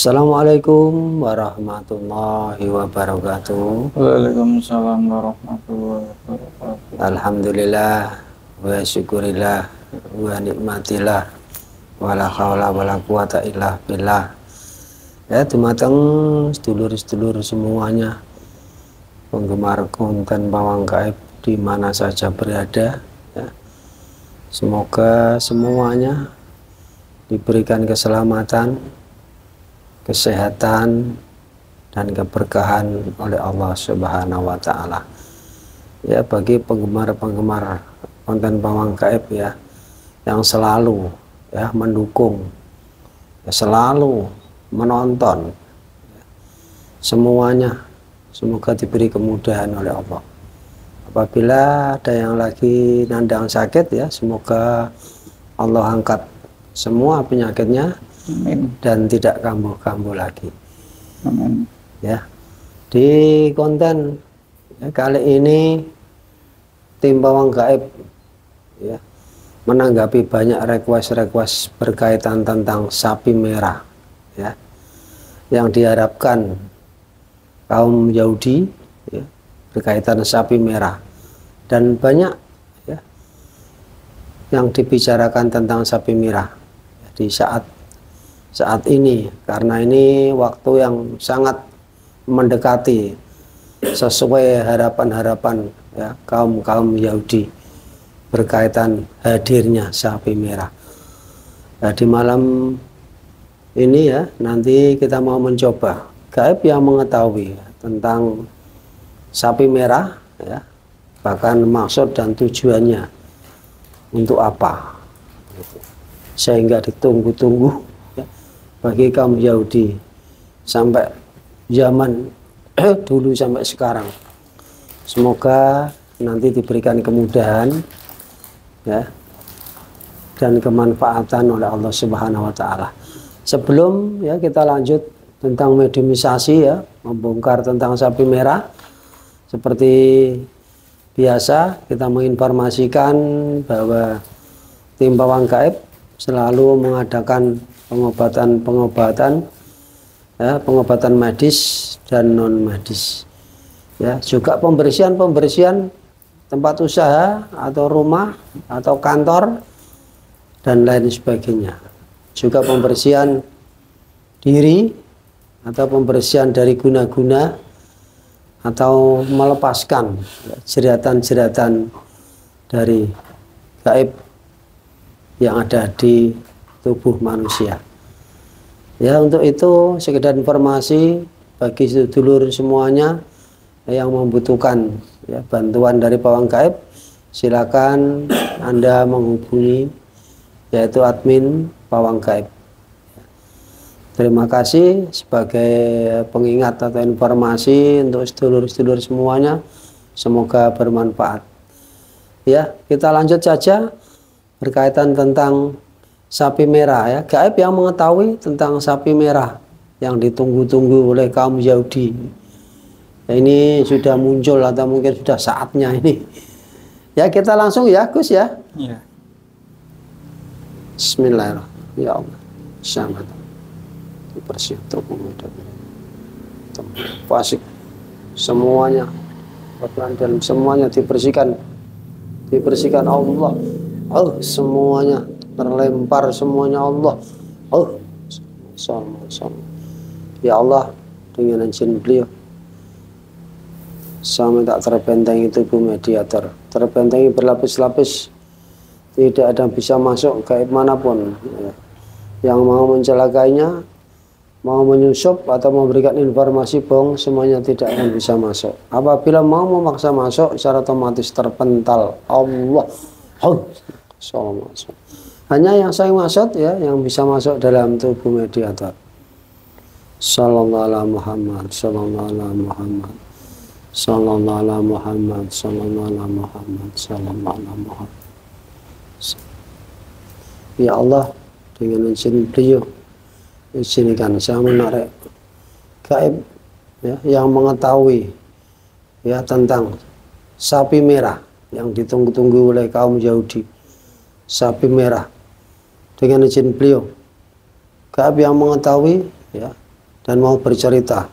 Assalamualaikum warahmatullahi wabarakatuh. Waalaikumsalam warahmatullahi wabarakatuh. Alhamdulillah wa syukurillah wa nikmatillah wala haula wala quwata illa billah. Ya, dumateng sedulur-sedulur semuanya, penggemar konten Pawang Gaib di mana saja berada, ya. Semoga semuanya diberikan keselamatan, kesehatan, dan keberkahan oleh Allah Subhanahu wa Ta'ala. Ya, bagi penggemar-penggemar konten Pawang Gaib, ya, yang selalu, ya, mendukung, ya, selalu menonton, ya, semuanya semoga diberi kemudahan oleh Allah. Apabila ada yang lagi nandang sakit, ya, semoga Allah angkat semua penyakitnya. Amin. Dan tidak kambuh-kambuh lagi. Amin. Ya, di konten, ya, kali ini tim Pawang Gaib, ya, menanggapi banyak request berkaitan tentang sapi merah, ya, yang diharapkan kaum Yahudi, ya, berkaitan sapi merah, dan banyak, ya, yang dibicarakan tentang sapi merah, ya, di saat ini, karena ini waktu yang sangat mendekati sesuai harapan-harapan, ya, kaum Yahudi berkaitan hadirnya sapi merah. Nah, di malam ini, ya, nanti kita mau mencoba gaib yang mengetahui tentang sapi merah, ya, bahkan maksud dan tujuannya untuk apa, gitu. Sehingga ditunggu-tunggu bagi kaum Yahudi sampai zaman dulu sampai sekarang. Semoga nanti diberikan kemudahan, ya, dan kemanfaatan oleh Allah Subhanahu wa Ta'ala. Sebelum, ya, kita lanjut tentang mediumisasi, ya, membongkar tentang sapi merah, seperti biasa kita menginformasikan bahwa tim Pawang Gaib selalu mengadakan pengobatan, ya, pengobatan medis dan non medis, ya, juga pembersihan tempat usaha atau rumah atau kantor dan lain sebagainya, juga pembersihan diri atau pembersihan dari guna-guna atau melepaskan, ya, jeratan-jeratan dari gaib yang ada di tubuh manusia. Ya, untuk itu sekedar informasi bagi sedulur semuanya yang membutuhkan, ya, bantuan dari Pawang Gaib, silakan Anda menghubungi, yaitu admin Pawang Gaib. Terima kasih sebagai pengingat atau informasi untuk sedulur-sedulur semuanya, semoga bermanfaat. Ya, kita lanjut saja berkaitan tentang sapi merah, ya, gaib yang mengetahui tentang sapi merah yang ditunggu-tunggu oleh kaum Yahudi. Ya, ini sudah muncul atau mungkin sudah saatnya ini. Ya, kita langsung, ya, Gus, ya. Ya. Bismillahirrahmanirrahim. Ya Allah, sangat dipersiap pemuda, fasik, semuanya, dan semuanya dibersihkan Allah. Oh, semuanya terlempar semuanya Allah. Oh, sama. Ya Allah, dengan izin beliau, sampai tak terbentengi tubuh mediator, terbentengi berlapis-lapis, tidak ada yang bisa masuk gaib manapun, ya, yang mau mencelakainya, mau menyusup atau memberikan informasi bohong, semuanya tidak akan bisa masuk. Apabila mau memaksa masuk, secara otomatis terpental Allah. Oh, sama. Hanya yang saya maksud, ya, yang bisa masuk dalam tubuh mediator. Sallallahu alaihi Muhammad, sallallahu alaihi Muhammad, sallallahu alaihi Muhammad, sallallahu alaihi Muhammad, sallallahu alaihi Muhammad. Ya Allah, dengan izin beliau, izinkan saya menarik gaib, ya, yang mengetahui, ya, tentang sapi merah yang ditunggu-tunggu oleh kaum Yahudi. Sapi merah, dengan izin beliau, gaib yang mengetahui, ya, dan mau bercerita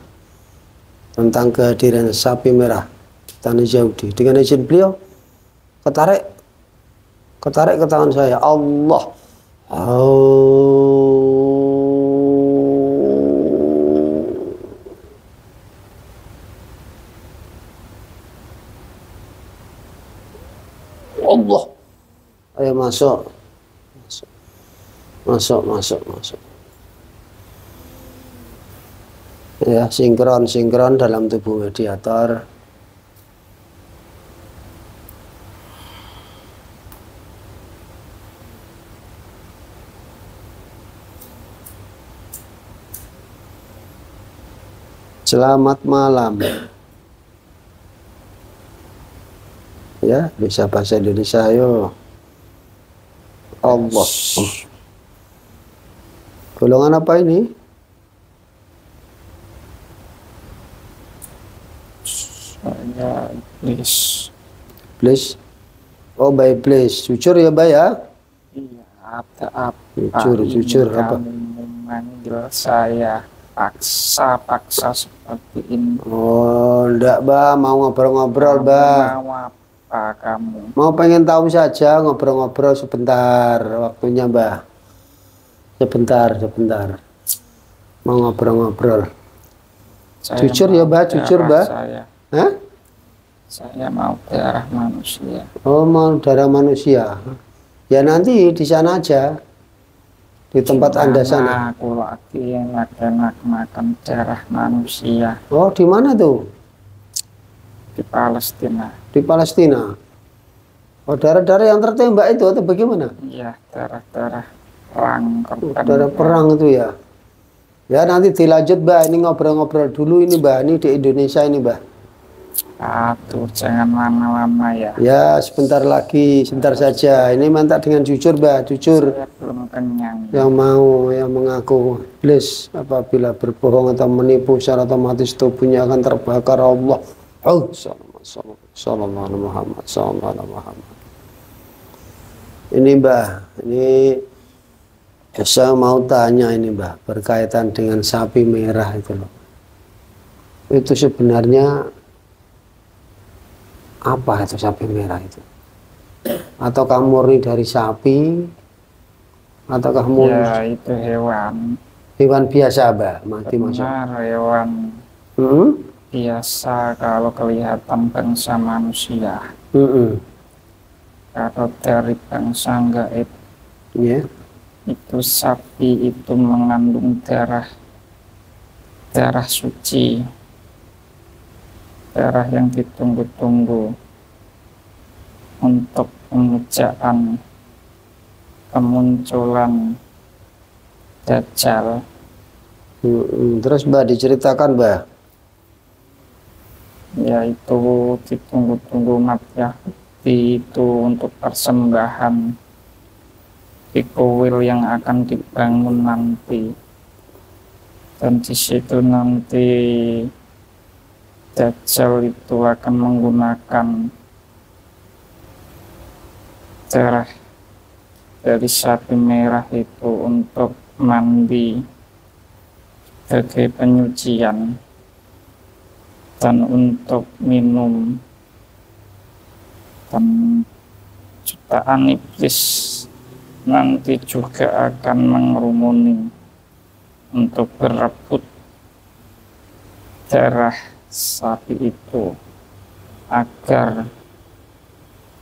tentang kehadiran sapi merah di tanah Yahudi. Dengan izin beliau, ketarik ke tangan saya. Allah. Allah. Ayo masuk. Masuk. Ya, sinkron dalam tubuh mediator. Selamat malam. Ya, bisa bahasa Indonesia, ayo. Allah. Golongan apa ini? Saya iblis. Iblis. Oh, baik iblis. Jujur ya, Mbak ya? Iya, apa Jujur apa? kamu memanggil saya paksa seperti ini? Oh, enggak, Mbak. Mau ngobrol-ngobrol, Mbak. Mau apa kamu? Mau pengen tahu saja, ngobrol-ngobrol sebentar. Waktunya, Mbak. Sebentar. Mau ngobrol-ngobrol. Jujur ya, Mbak. Jujur, Mbak. Hah? Saya mau darah manusia. Oh, mau darah manusia. Ya nanti di sana aja. Di tempat Anda sana. Aku lagi enak-enak makan darah manusia. Oh, di mana tuh? Di Palestina. Di Palestina. Oh, darah-darah yang tertembak itu atau bagaimana? Iya, darah-darah perang. Darah perang itu ya. Ya nanti dilanjut, Mbak. Ini ngobrol-ngobrol dulu ini, Mbak. Ini di Indonesia ini, Mbak. Aduh, jangan lama-lama ya. Ya, sebentar lagi, sebentar saja. Ini mantap dengan jujur, Mbak. Jujur. Saya belum kenyang. Yang mau, yang mengaku iblis apabila berbohong atau menipu secara otomatis tubuhnya akan terbakar Allah. Oh, sallallahu alaihi Muhammad. Ini, Mbak. Ini saya mau tanya ini, Mbak, berkaitan dengan sapi merah itu loh. Itu sebenarnya apa itu sapi merah itu? Ataukah murni dari sapi? Ataukah murni? Ya, itu hewan. Hewan biasa, Mbak, mati masuk. Benar, hewan biasa kalau kelihatan bangsa manusia. Kalau dari bangsa gaib, itu sapi itu mengandung darah suci, darah yang ditunggu-tunggu untuk pemujaan kemunculan Dajjal. Terus, Mbak, diceritakan, Mbak. Yaitu ditunggu-tunggu umat Yahudi itu untuk persembahan di kuil yang akan dibangun nanti, dan di situ nanti Dajjal itu akan menggunakan darah dari sapi merah itu untuk mandi sebagai penyucian dan untuk minum, dan jutaan iblis nanti juga akan mengerumuni untuk berebut darah sapi itu agar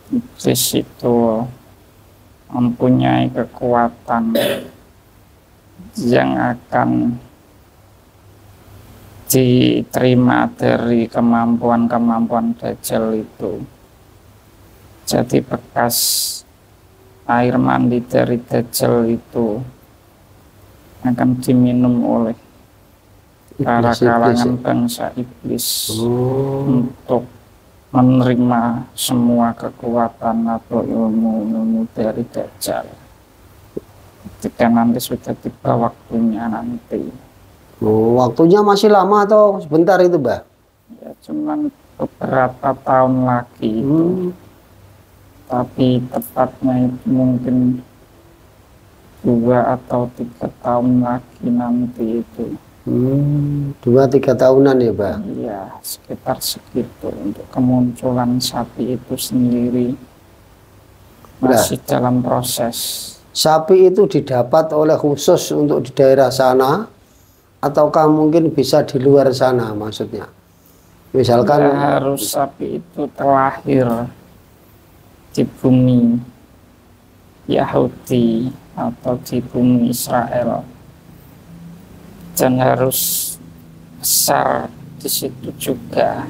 iblis itu mempunyai kekuatan yang akan diterima dari kemampuan Dajjal itu. Jadi bekas air mandi dari Dajjal itu akan diminum oleh para kalangan bangsa iblis untuk menerima semua kekuatan atau ilmu dari Dajjal ketika nanti sudah tiba waktunya nanti. Waktunya masih lama atau sebentar itu, Mbak? Ya, cuman beberapa tahun lagi itu. Tapi tepatnya itu mungkin 2 atau 3 tahun lagi nanti itu. 2-3 tahunan ya Pak? Iya, sekitar segitu. Untuk kemunculan sapi itu sendiri masih dalam proses. Sapi itu didapat oleh khusus untuk di daerah sana, ataukah mungkin bisa di luar sana maksudnya? Misalkan harus sapi itu terlahir di bumi Yahudi atau di bumi Israel, dan harus besar di situ juga.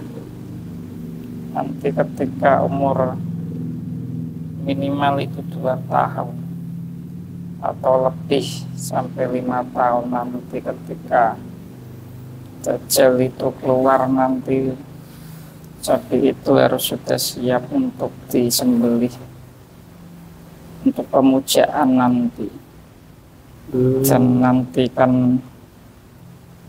Nanti ketika umur minimal itu 2 tahun atau lebih sampai 5 tahun, nanti ketika Dajjal itu keluar, nanti sapi itu harus sudah siap untuk disembelih untuk pemujaan nanti. Dan nanti kan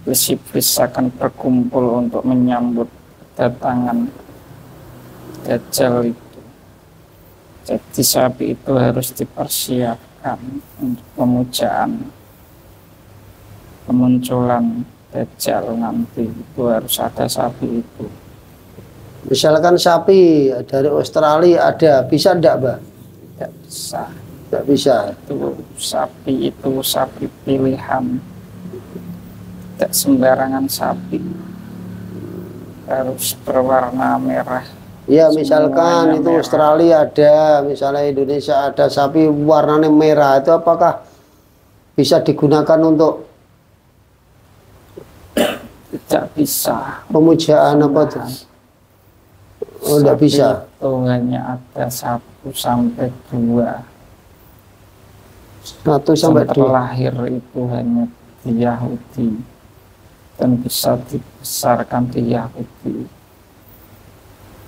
iblis akan berkumpul untuk menyambut kedatangan Dajjal itu. Jadi sapi itu harus dipersiapkan untuk pemujaan kemunculan Dajjal nanti. Itu harus ada sapi itu. misalkan sapi dari Australia ada, bisa enggak Mbak? Tidak bisa. Tidak bisa. Itu sapi pilihan. Tidak sembarangan sapi. Harus berwarna merah. Ya misalkan itu merah. Australia ada, misalnya Indonesia ada sapi warnanya merah, itu apakah bisa digunakan untuk tidak bisa pemujaan apa itu? Oh, tidak bisa. Itu hanya ada 1 sampai 2. 1 sampai 2. Terlahir itu hanya di Yahudi dan bisa dibesarkan di Yahudi,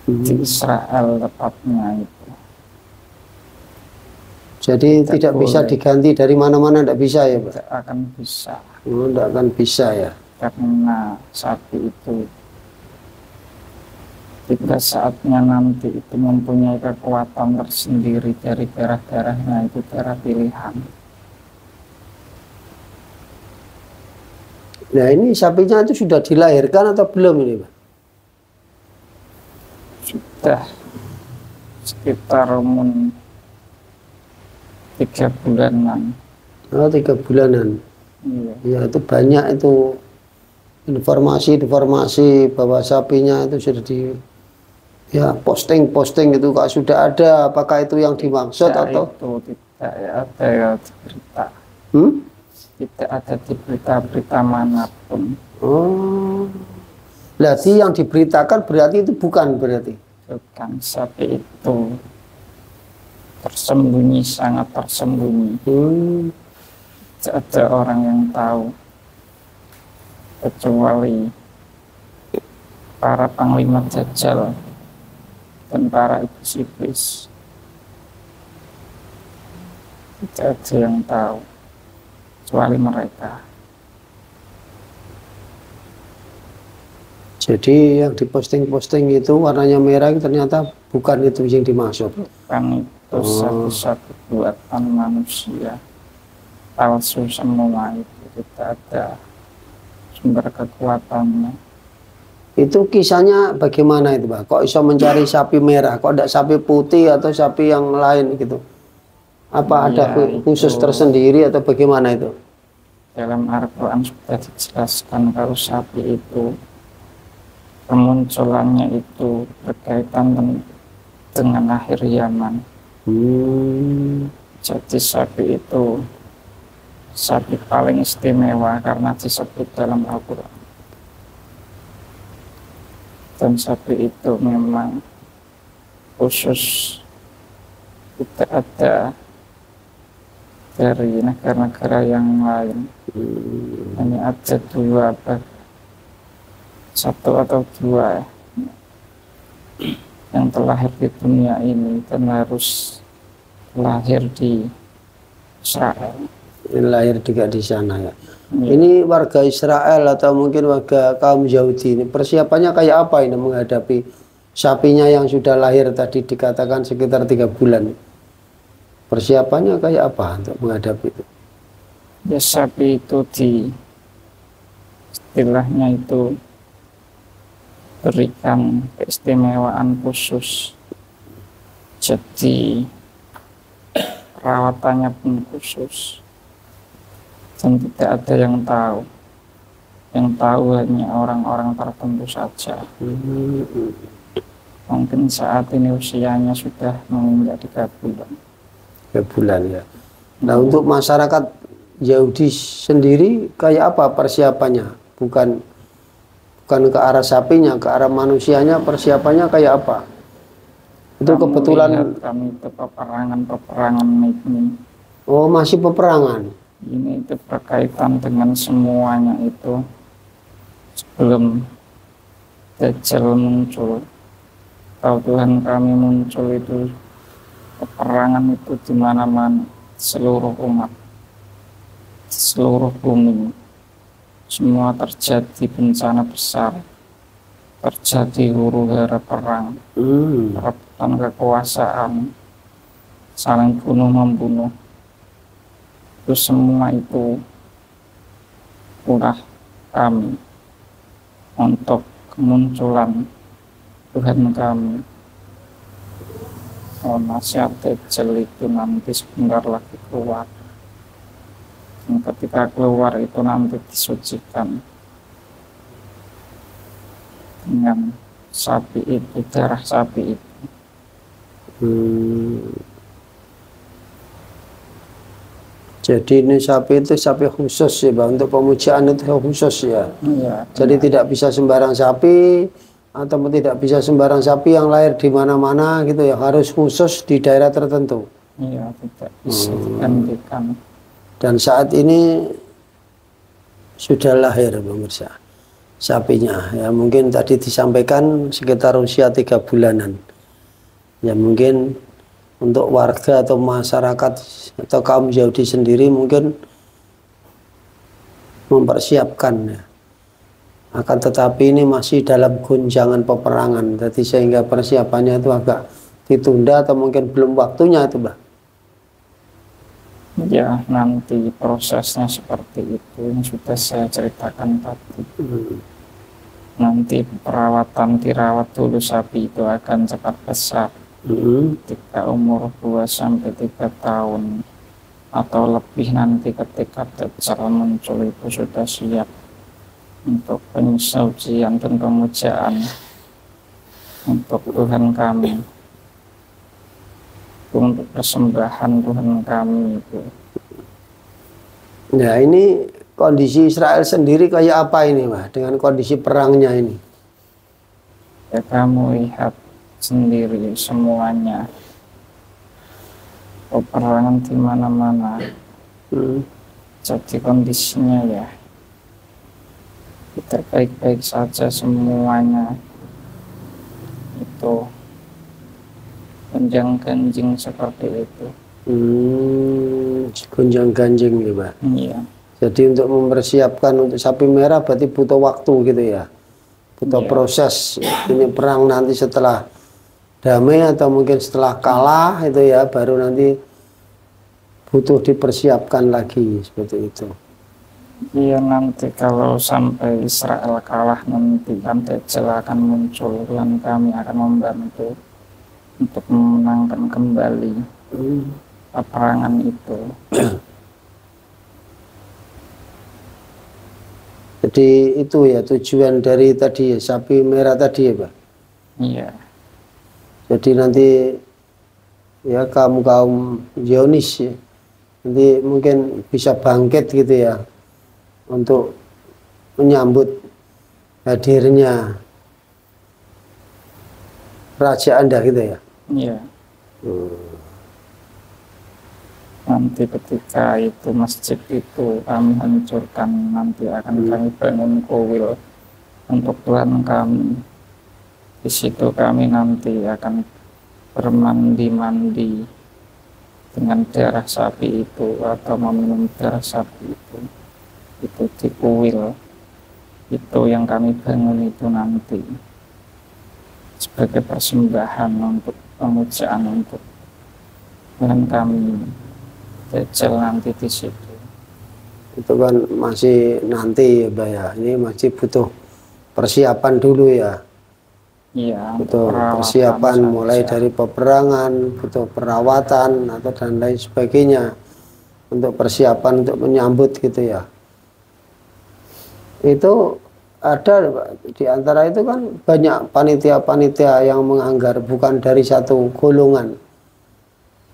di Israel tepatnya itu. Jadi tidak bisa diganti dari mana-mana, tidak bisa ya Pak? Tidak akan bisa. Oh, tidak akan bisa ya. Karena sapi itu pada saatnya nanti itu mempunyai kekuatan tersendiri dari darah-darahnya, itu darah pilihan. Nah ini sapinya itu sudah dilahirkan atau belum ini Pak? Sudah sekitar umur 3 bulanan. Oh 3 bulanan. Iya. Ya itu banyak itu informasi bahwa sapinya itu sudah di ya posting itu kok sudah ada, apakah itu yang dimaksud tidak, atau itu tidak ada ya di berita. Tidak ada di berita-berita manapun. Oh, berarti yang diberitakan berarti itu bukan berarti Sapi itu tersembunyi, sangat tersembunyi. Tidak ada orang yang tahu kecuali para panglima Dajjal dan para iblis. Tidak ada yang tahu kecuali mereka. Jadi yang diposting itu warnanya merah ternyata bukan itu yang dimaksud. Bukan itu satu-satu buatan manusia. Palsu semua itu, tidak ada sumber kekuatannya. Itu kisahnya bagaimana itu Pak? Kok bisa mencari sapi merah? Kok tidak sapi putih atau sapi yang lain gitu? Apa ada khusus tersendiri atau bagaimana itu? Dalam Al-Quran sudah dijelaskan kalau sapi itu kemunculannya itu berkaitan dengan akhir zaman. Jadi sapi itu sapi paling istimewa karena disebut dalam Al-Quran. Dan sapi itu memang khusus, tidak ada dari negara-negara yang lain. Hanya ada 2, 1 atau 2 yang terlahir di dunia ini dan harus lahir di Israel. Lahir juga di sana ya. Ini warga Israel atau mungkin warga kaum Yahudi ini persiapannya kayak apa ini menghadapi sapinya yang sudah lahir tadi dikatakan sekitar 3 bulan? Persiapannya kayak apa untuk menghadapi itu? Ya, sapi itu istilahnya itu berikan keistimewaan khusus, jadi perawatannya pun khusus dan tidak ada yang tahu hanya orang-orang tertentu saja. Mungkin saat ini usianya sudah menginjak 3 bulan. 3 bulan ya. Nah, untuk masyarakat Yahudi sendiri kayak apa persiapannya? Bukan ke arah sapinya, ke arah manusianya, persiapannya kayak apa? Itu kebetulan kami itu peperangan ini. Oh, masih peperangan. Ini itu berkaitan dengan semuanya itu sebelum Dajjal muncul. Kalau Tuhan kami muncul itu peperangan itu di mana-mana, seluruh umat, seluruh bumi, semua terjadi bencana besar, terjadi huru-hara perang, perebutan kekuasaan, saling bunuh membunuh. Itu semua itu ulah kami untuk kemunculan Tuhan kami. Nasihat Dajjal itu nanti sebentar lagi keluar. Dan ketika keluar itu nanti disucikan dengan sapi itu, darah sapi itu. Jadi ini sapi itu sapi khusus ya, Bang. Untuk pemujaan itu khusus ya. Iya, jadi tidak bisa sembarang sapi, atau tidak bisa sembarang sapi yang lahir di mana-mana gitu ya, harus khusus di daerah tertentu. Iya, tidak bisa digantikan. Dan saat ini sudah lahir pemirsa sapinya ya, mungkin tadi disampaikan sekitar usia 3 bulanan ya. Mungkin untuk warga atau masyarakat atau kaum Yahudi sendiri mungkin mempersiapkan ya. Akan tetapi ini masih dalam gunjangan peperangan, jadi sehingga persiapannya itu agak ditunda atau mungkin belum waktunya itu, Mbak. Ya, nanti prosesnya seperti itu yang sudah saya ceritakan tadi. Nanti perawatan, dirawat dulu sapi itu akan cepat besar. Ketika umur 2-3 tahun atau lebih, nanti ketika Dajjal muncul itu sudah siap untuk penyucian dan pemujaan untuk Tuhan kami, untuk persembahan Tuhan kami itu. Nah, ini kondisi Israel sendiri kayak apa ini, Mas, dengan kondisi perangnya ini? Ya, kamu lihat sendiri semuanya, peperangan di mana-mana. Jadi kondisinya ya tidak baik-baik saja, semuanya itu gonjang-ganjing seperti itu. Gonjang-ganjing ya, Pak. Iya. Jadi untuk mempersiapkan untuk sapi merah berarti butuh waktu gitu ya, butuh proses. Ini perang nanti setelah damai atau mungkin setelah kalah itu ya, baru nanti butuh dipersiapkan lagi seperti itu. Iya, nanti kalau sampai Israel kalah nanti kan Dajjal akan muncul dan kami akan membantu untuk memenangkan kembali peperangan itu. Jadi itu ya tujuan dari tadi sapi merah tadi ya, Pak. Iya. Jadi nanti ya kaum Zionis ya, nanti mungkin bisa bangkit gitu ya untuk menyambut hadirnya Raja Anda gitu ya. Iya. Nanti ketika itu masjid itu kami hancurkan, nanti akan kami bangun kuil untuk Tuhan kami. Di situ kami nanti akan bermandi-mandi dengan darah sapi itu atau meminum darah sapi itu di kuil itu yang kami bangun itu nanti sebagai persembahan untuk pemujaan untuk Tuhan kami. Dajjal nanti di situ. itu kan masih nanti ya Mbak ya, ini masih butuh persiapan dulu ya. Iya, Butuh perawatan persiapan mulai saja. dari peperangan, butuh perawatan atau dan lain sebagainya untuk persiapan untuk menyambut gitu ya. Itu ada di antara itu kan banyak panitia-panitia yang menganggar bukan dari satu golongan.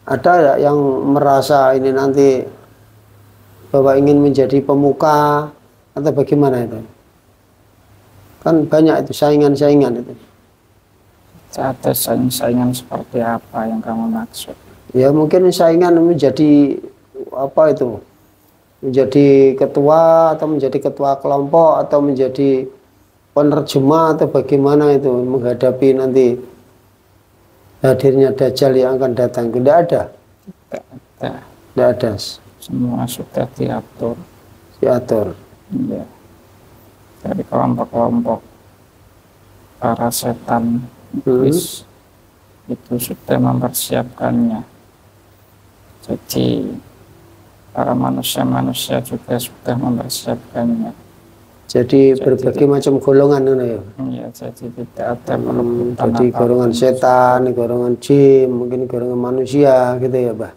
Ada yang merasa ini nanti bahwa ingin menjadi pemuka atau bagaimana itu? Kan banyak itu saingan-saingan itu. Ada saingan seperti apa yang kamu maksud? Ya mungkin saingan menjadi apa itu? Menjadi ketua atau menjadi ketua kelompok atau menjadi penerjemah atau bagaimana itu menghadapi nanti hadirnya Dajjal yang akan datang. Tidak ada. Tidak ada. Tidak ada. Semua sudah diatur. Diatur. Ya. Dari kelompok-kelompok para setan iblis itu sudah mempersiapkannya. Jadi para manusia-manusia juga sudah mempersiapkannya. Jadi berbagai macam golongan ya. Iya, jadi tidak ada perebutan. Jadi golongan setan, golongan jin, mungkin golongan manusia gitu ya, Bah.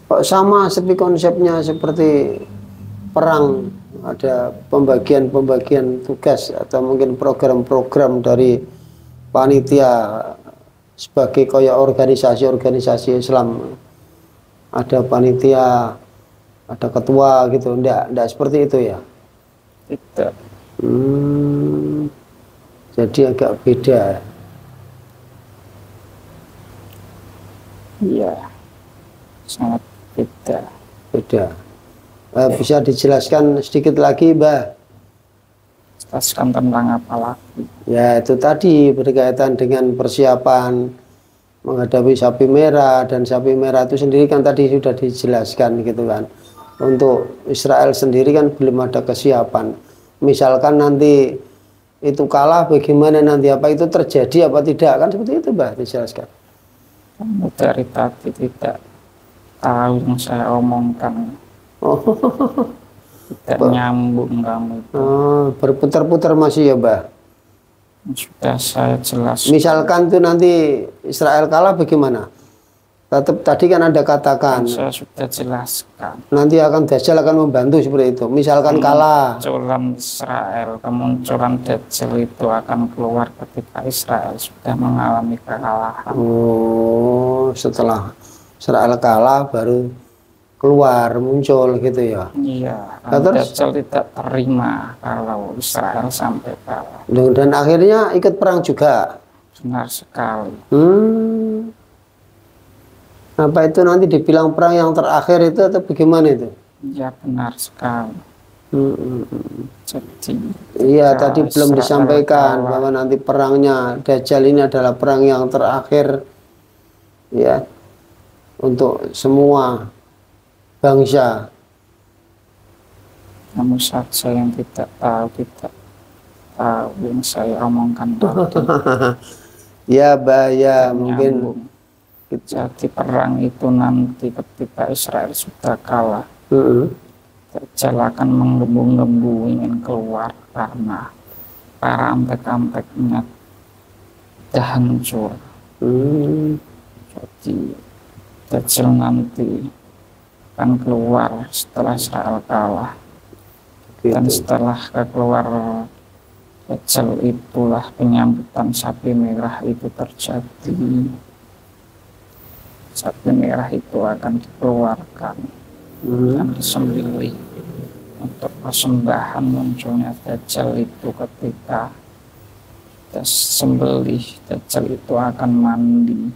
Kok sama seperti konsepnya seperti perang, ada pembagian tugas atau mungkin program-program dari panitia sebagai kayak organisasi-organisasi Islam. Ada panitia, ada ketua gitu, enggak seperti itu ya? Tidak. Jadi agak beda. Iya, sangat beda. Beda. Bisa dijelaskan sedikit lagi, Mbak? Jelaskan tentang apa lagi? Ya, itu tadi berkaitan dengan persiapan menghadapi sapi merah, dan sapi merah itu sendiri kan tadi sudah dijelaskan gitu kan. Untuk Israel sendiri kan belum ada kesiapan. Misalkan nanti itu kalah, bagaimana nanti, apa itu terjadi apa tidak, kan seperti itu, Mbak, dijelaskan. Kamu dari tadi tidak tahu yang saya omongkan. Tidak nyambung kamu itu. Berputar-putar masih ya, Mbak. Sudah saya jelaskan. Misalkan tuh nanti Israel kalah bagaimana? Tetap tadi kan ada katakan. Saya sudah jelaskan. Nanti akan Dajjal akan membantu seperti itu. Misalkan kalah. Kemunculan Israel, kemunculan Dajjal itu akan keluar ketika Israel sudah mengalami kekalahan. Oh, setelah Israel kalah baru keluar muncul gitu ya. Iya, terus Dajjal tidak terima kalau Israel sampai kalah. Dan akhirnya ikut perang juga. Benar sekali. Apa itu nanti dibilang perang yang terakhir itu atau bagaimana itu? Iya, benar sekali. Jadi, iya, tadi belum disampaikan bahwa nanti perangnya Dajjal ini adalah perang yang terakhir ya untuk semua bangsa. Kamu saja yang tidak tahu yang saya omongkan tadi. Ya, bahaya mungkin. Jadi perang itu nanti ketika Israel sudah kalah, Dajjal akan menggembu-gembu ingin keluar karena para antek-anteknya sudah hancur. Jadi Dajjal nanti akan keluar setelah Israel kalah. Dan setelah keluar Dajjal itulah penyambutan sapi merah itu terjadi. Sapi merah itu akan dikeluarkan dan disembelih untuk persembahan munculnya Dajjal itu. Ketika kita sembelih, Dajjal itu akan mandi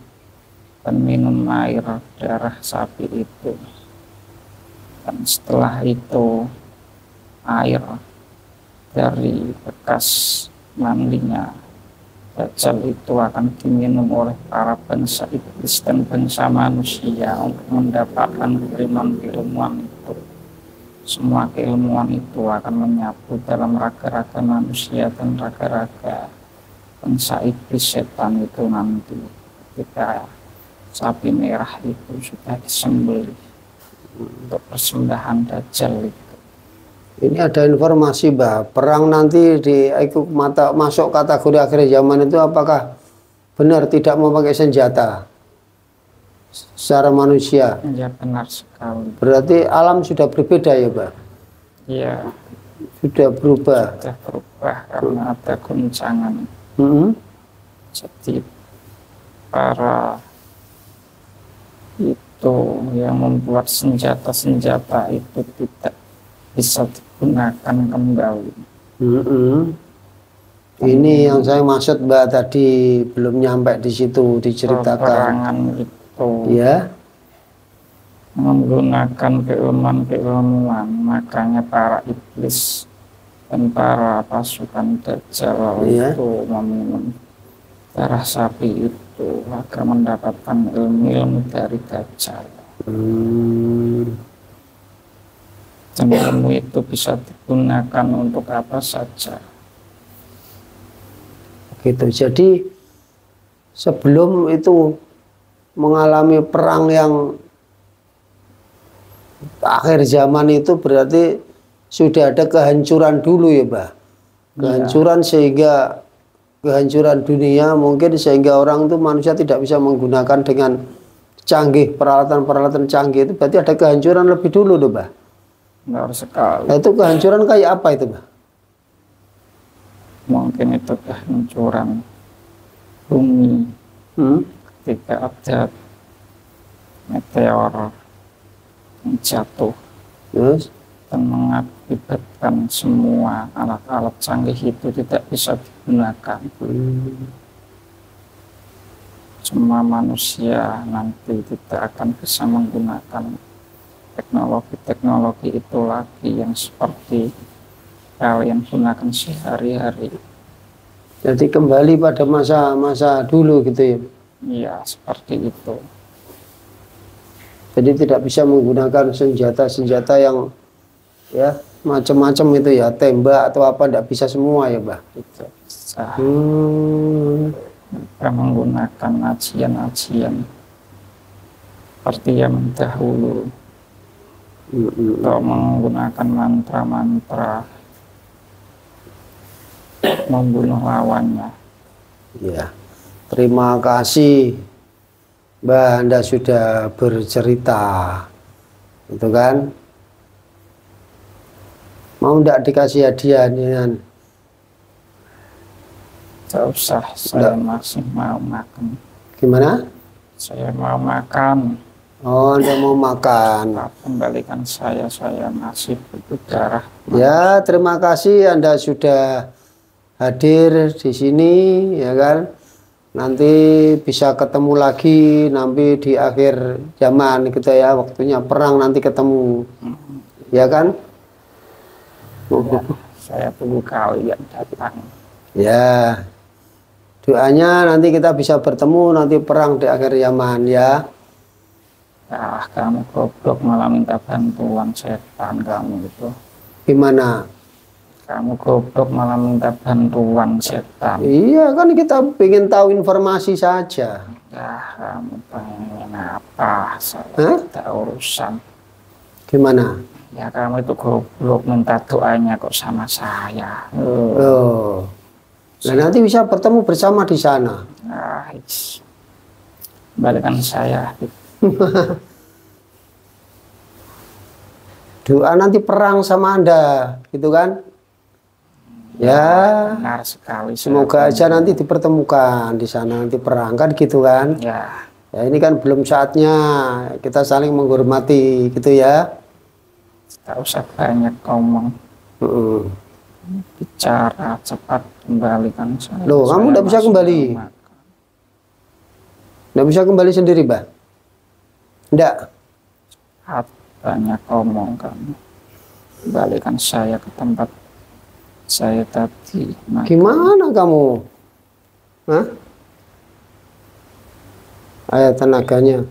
dan minum air darah sapi itu, dan setelah itu air dari bekas mandinya Dajjal itu akan diminum oleh para bangsa iblis dan bangsa manusia untuk mendapatkan keilmuan-keilmuan itu. Semua keilmuan itu akan menyapu dalam raga-raga manusia dan raga-raga bangsa iblis setan itu nanti ketika sapi merah itu sudah disembelih. untuk persembahan Dajjal itu. Ini ada informasi, Mbah, perang nanti masuk kategori akhir zaman itu apakah benar tidak memakai senjata secara manusia? Ya benar sekali. Berarti alam sudah berbeda ya, Mbah? Iya. Sudah berubah. Sudah berubah karena ada guncangan. Jadi para itu yang membuat senjata-senjata itu tidak bisa digunakan kembali. Ini yang saya maksud, Mbak, tadi belum nyampe di situ diceritakan. Peperangan itu ya menggunakan keilmuan, makanya para iblis dan para pasukan Dajjal itu meminum darah sapi itu agar mendapatkan ilmu dari Dajjal. Dan ilmu itu bisa digunakan untuk apa saja. Gitu. Jadi sebelum itu mengalami perang yang akhir zaman itu berarti sudah ada kehancuran dulu ya, Mbak. Kehancuran sehingga kehancuran dunia mungkin sehingga orang itu manusia tidak bisa menggunakan dengan canggih, peralatan-peralatan canggih itu berarti ada kehancuran lebih dulu tuh, Mbak. Benar sekali. Nah, itu kehancuran kayak apa itu, Mbak? Mungkin itu kehancuran bumi ketika ada meteor yang jatuh dan mengakibatkan semua alat-alat canggih itu tidak bisa digunakan. Semua manusia nanti tidak akan bisa menggunakan teknologi-teknologi itu lagi yang seperti kalian gunakan sehari-hari. Jadi kembali pada masa-masa dulu gitu ya? Iya, seperti itu. Jadi tidak bisa menggunakan senjata-senjata yang ya macam-macam itu ya, tembak atau apa, tidak bisa semua ya, Mbak? Tidak bisa. Kita menggunakan ajian-ajian seperti yang dahulu. Atau menggunakan mantra-mantra membunuh lawannya. Ya, terima kasih, Mbak, Anda sudah bercerita, itu kan? Mau ndak dikasih hadiah dengan? Tidak usah, saya masih mau makan. Gimana? Saya mau makan. Oh, Anda mau makan. Kembalikan saya masih butuh darah. Ya, terima kasih Anda sudah hadir di sini, ya kan? Nanti bisa ketemu lagi nanti di akhir zaman kita ya, waktunya perang nanti ketemu. Ya kan? Ya, saya tunggu kalian datang. Ya. Doanya nanti kita bisa bertemu nanti perang di akhir zaman ya. Ah, kamu goblok malah minta bantuan, setan kamu itu. Gimana? Kamu goblok malah minta bantuan, setan. Iya kan kita ingin tahu informasi saja. Ya, kamu pengen apa? Saya tidak urusan. Gimana? Ya kamu itu goblok minta doanya kok sama saya. Oh. Nah, nanti bisa bertemu bersama di sana. Ah, balikan saya. Doa nanti perang sama Anda, gitu kan? Ya, benar sekali. Semoga aja nanti dipertemukan di sana nanti perang kan, gitu kan? Ya. Ya ini kan belum saatnya kita saling menghormati, gitu ya? Tak usah banyak ngomong. Bicara cepat, kembalikan saya. Loh, kamu tidak bisa kembali? Tidak bisa kembali sendiri, Mbak? Tidak. Banyak ngomong kamu. Kembalikan saya ke tempat saya tadi. Gimana kamu? Hah? Ayo tenaganya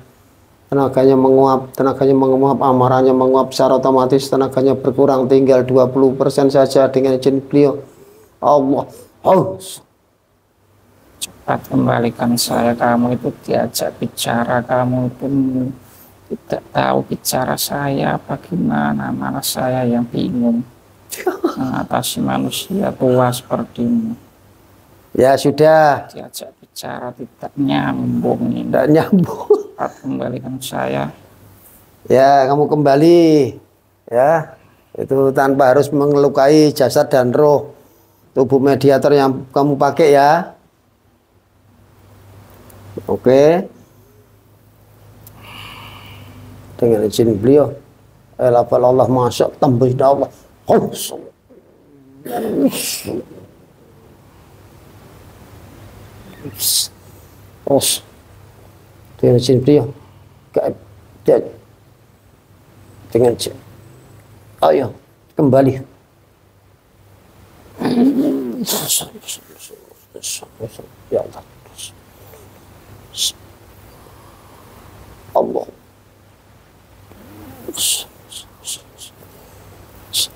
menguap, amarahnya menguap secara otomatis, tenaganya berkurang tinggal 20% saja dengan izin beliau. Allah. Oh. Cepat kembalikan saya, kamu itu diajak bicara, kamu itu tidak tahu bicara saya apa gimana, malah saya yang bingung mengatasi manusia tua sepertimu. Ya sudah. Diajak bicara tidak nyambung ini. Tidak nyambung. Cepat kembalikan saya. Ya, kamu kembali. Ya, itu tanpa harus mengelukai jasad dan roh tubuh mediator yang kamu pakai ya. Oke. Dengan izin beliau. Allah masya tembus Allah. Dengan izin beliau. Dengan izin. Ayo kembali. Ya Allah. Allah.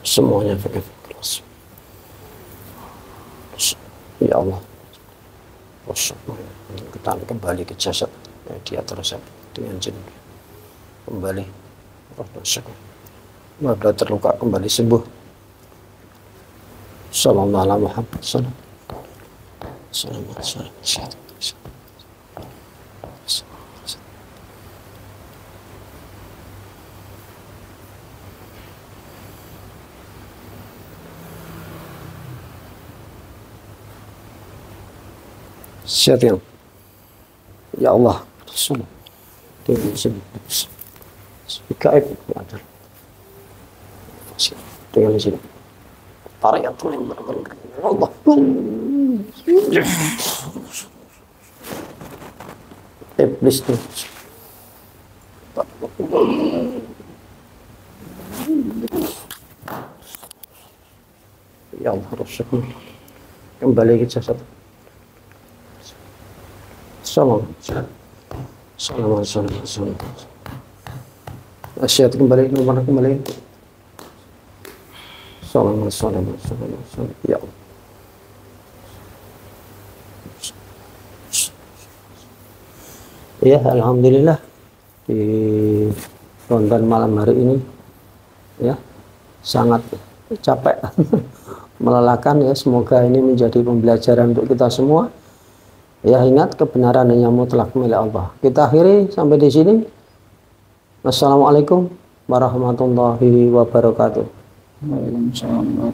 Semuanya pakai ikhlas. Ya Allah. Kita kembali ke jasad dia terus dengan jin kembali. Sudah terluka kembali sembuh. Sallallahu alaihi Muhammad sallallahu alaihi wasallam. Syaitan. Ya Allah, Rasulullah. Dengan izin. Gaib ada. Dengan izin. Para yang tulen Allah. Iblis itu. Ya Allah, Rasulullah. Kembali ke jasad. Salam. Asyhadu kembali kembali. Salam. Ya Allah. Ya, alhamdulillah di rondan malam hari ini ya sangat capek melelahkan ya, semoga ini menjadi pembelajaran untuk kita semua. Ya, ingat kebenaran hanya mutlak milik Allah. Kita akhiri sampai di sini. Wassalamualaikum warahmatullahi wabarakatuh. Waalaikumsalam.